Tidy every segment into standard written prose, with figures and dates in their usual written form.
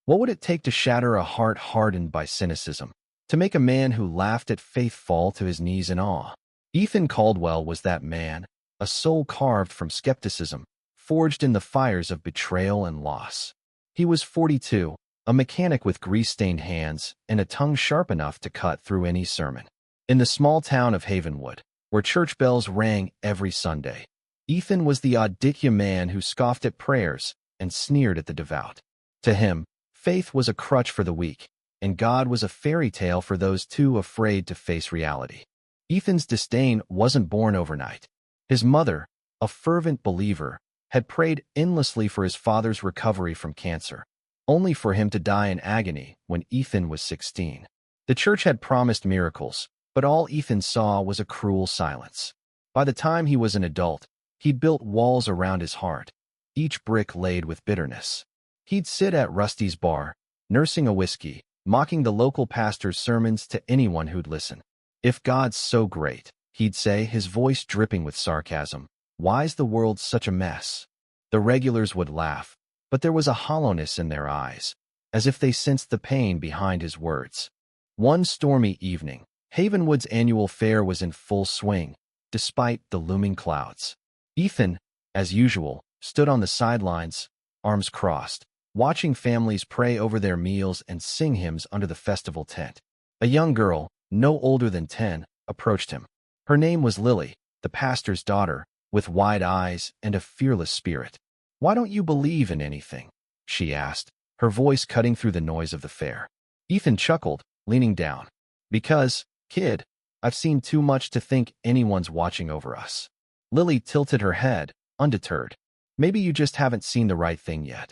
What would it take to shatter a heart hardened by cynicism? To make a man who laughed at faith fall to his knees in awe? Ethan Caldwell was that man, a soul carved from skepticism, forged in the fires of betrayal and loss. He was 42, a mechanic with grease-stained hands and a tongue sharp enough to cut through any sermon. In the small town of Havenwood, where church bells rang every Sunday, Ethan was the auditia man who scoffed at prayers and sneered at the devout. To him, faith was a crutch for the weak, and God was a fairy tale for those too afraid to face reality. Ethan's disdain wasn't born overnight. His mother, a fervent believer, had prayed endlessly for his father's recovery from cancer, only for him to die in agony when Ethan was 16. The church had promised miracles, but all Ethan saw was a cruel silence. By the time he was an adult, he'd built walls around his heart, each brick laid with bitterness. He'd sit at Rusty's bar, nursing a whiskey, mocking the local pastor's sermons to anyone who'd listen. "If God's so great," he'd say, his voice dripping with sarcasm, "why's the world such a mess?" The regulars would laugh, but there was a hollowness in their eyes, as if they sensed the pain behind his words. One stormy evening, Havenwood's annual fair was in full swing, despite the looming clouds. Ethan, as usual, stood on the sidelines, arms crossed, watching families pray over their meals and sing hymns under the festival tent. A young girl, no older than 10, approached him. Her name was Lily, the pastor's daughter, with wide eyes and a fearless spirit. "Why don't you believe in anything?" she asked, her voice cutting through the noise of the fair. Ethan chuckled, leaning down. "Because, kid, I've seen too much to think anyone's watching over us." Lily tilted her head, undeterred. "Maybe you just haven't seen the right thing yet."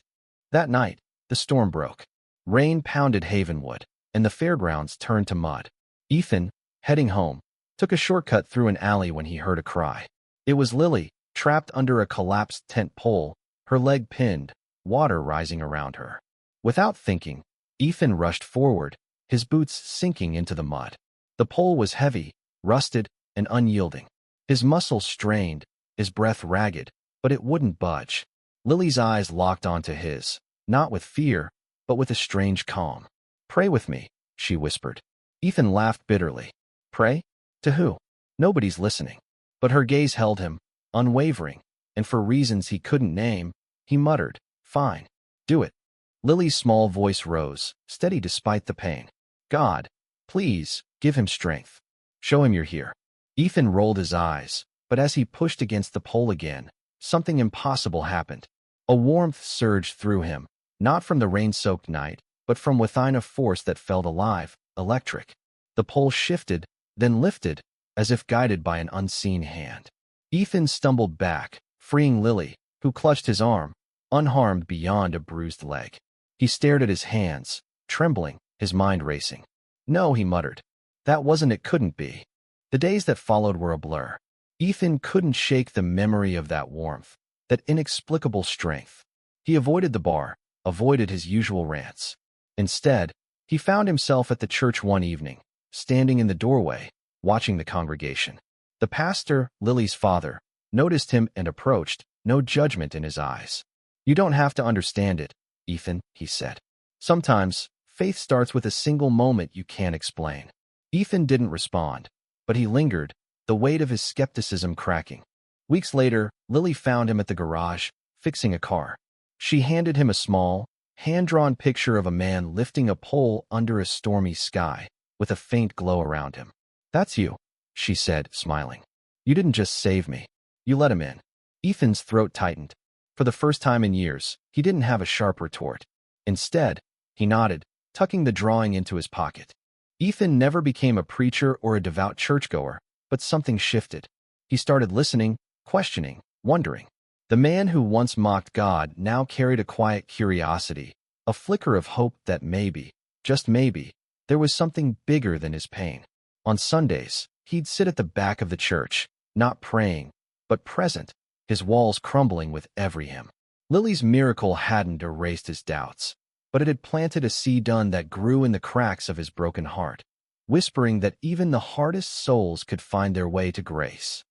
That night, the storm broke. Rain pounded Havenwood, and the fairgrounds turned to mud. Ethan, heading home, took a shortcut through an alley when he heard a cry. It was Lily, trapped under a collapsed tent pole, her leg pinned, water rising around her. Without thinking, Ethan rushed forward, his boots sinking into the mud. The pole was heavy, rusted, and unyielding. His muscles strained, his breath ragged, but it wouldn't budge. Lily's eyes locked onto his, not with fear, but with a strange calm. "Pray with me," she whispered. Ethan laughed bitterly. "Pray? To who? Nobody's listening." But her gaze held him, unwavering, and for reasons he couldn't name, he muttered, "Fine. Do it." Lily's small voice rose, steady despite the pain. "God, please, give him strength. Show him you're here." Ethan rolled his eyes, but as he pushed against the pole again, something impossible happened. A warmth surged through him, not from the rain-soaked night, but from within a force that felt alive, electric. The pole shifted, then lifted, as if guided by an unseen hand. Ethan stumbled back, freeing Lily, who clutched his arm, unharmed beyond a bruised leg. He stared at his hands, trembling, his mind racing. "No," he muttered. "That wasn't it, couldn't be." The days that followed were a blur. Ethan couldn't shake the memory of that warmth, that inexplicable strength. He avoided the bar, avoided his usual rants. Instead, he found himself at the church one evening, standing in the doorway, watching the congregation. The pastor, Lily's father, noticed him and approached, no judgment in his eyes. "You don't have to understand it, Ethan," he said. "Sometimes, faith starts with a single moment you can't explain." Ethan didn't respond, but he lingered, the weight of his skepticism cracking. Weeks later, Lily found him at the garage, fixing a car. She handed him a small, hand-drawn picture of a man lifting a pole under a stormy sky, with a faint glow around him. "That's you," she said, smiling. "You didn't just save me. You let him in." Ethan's throat tightened. For the first time in years, he didn't have a sharp retort. Instead, he nodded, tucking the drawing into his pocket. Ethan never became a preacher or a devout churchgoer, but something shifted. He started listening, questioning, wondering. The man who once mocked God now carried a quiet curiosity, a flicker of hope that maybe, just maybe, there was something bigger than his pain. On Sundays, he'd sit at the back of the church, not praying, but present, his walls crumbling with every hymn. Lily's miracle hadn't erased his doubts, but it had planted a seed that grew in the cracks of his broken heart, whispering that even the hardest souls could find their way to grace.